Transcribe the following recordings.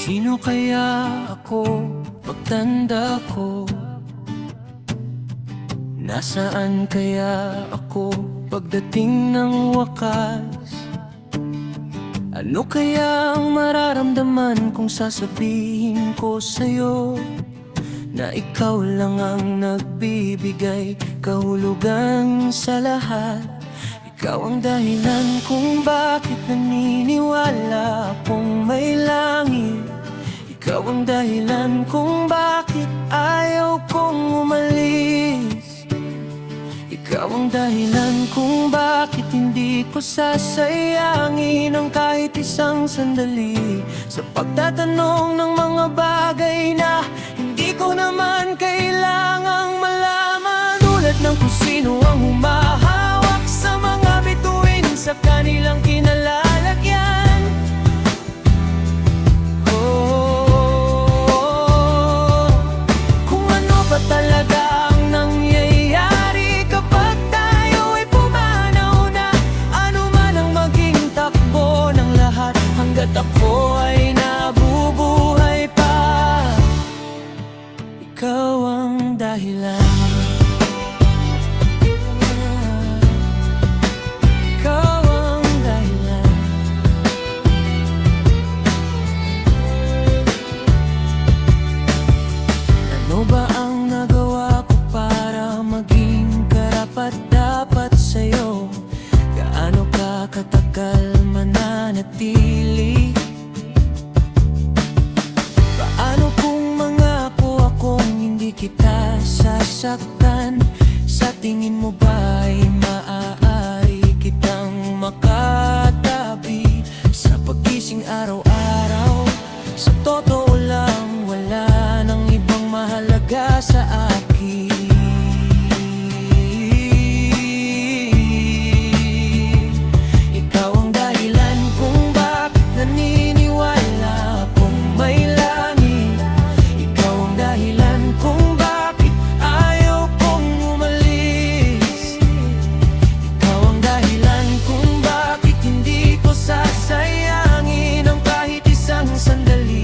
Sino kaya ako pagtanda ko? Nasaan kaya ako pagdating ng wakas? Ano kaya ang mararamdaman kung sasabihin ko sa'yo na ikaw lang ang nagbibigay kahulugan sa lahat? Ikaw ang dahilan kung bakit naniniwala akong may langit. Ikaw ang dahilan kung bakit ayaw kong umalis. Ikaw ang dahilan kung bakit hindi ko sasayangin ang kahit isang sandali sa pagtatanong ng mga bagay na hindi ko naman kailangang malaman. Tulad ng kung sino ang humahawak sa mga bituin sa kanilang kinalalagyan. Kung ano ba talaga ang nangyayari kapag tayo ay pumanaw na, ano man ang maging takbo ng lahat, hanggat ako ay nabubuhay pa, ikaw ang dahilan. Ano ba ang nagawa ko para maging karapat-dapat sa'yo? Gaano ka katagal mananatili? Paano kung mangako akong hindi kita sasaktan? Sa tingin mo ba ay maaari kitang makatabi sa pagising araw-araw? Sa totoo lang, wala nang ibang mahalaga sa akin. Ikaw ang dahilan kung bakit naniniwala akong may langit. Ikaw ang dahilan kung bakit ayaw kong umalis. Ikaw ang dahilan kung bakit hindi ko sasayangin ang kahit isang sandali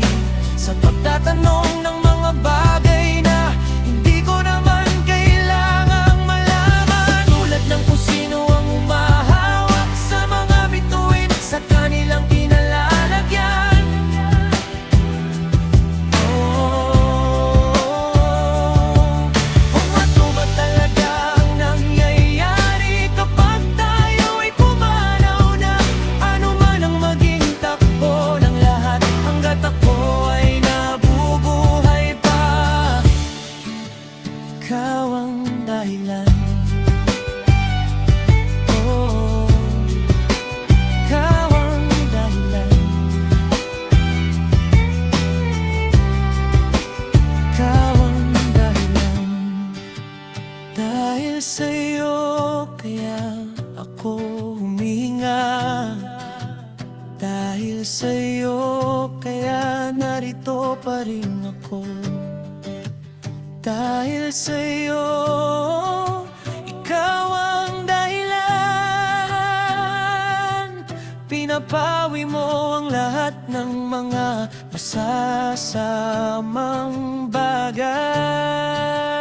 sa pagtatanong ng mga bagay na hindi ko naman kailangang malaman. Tulad ng kung sino ang humahawak sa mga bituin sa kanilang kinalalagyan. Kung ano ba talaga ang nangyayari kapag tayo ay pumanaw na, ano man ang maging takbo ng lahat, hanggat ako ay nabubuhay pa, ikaw ang dahilan. Ikaw ang dahilan. Ikaw ang dahilan. Dahil sa'yo kaya ako humihinga. Dahil sa'yo kaya narito pa rin ako. Dahil sa'yo, ikaw ang dahilan. Pinapawi mo ang lahat ng mga masasamang bagay.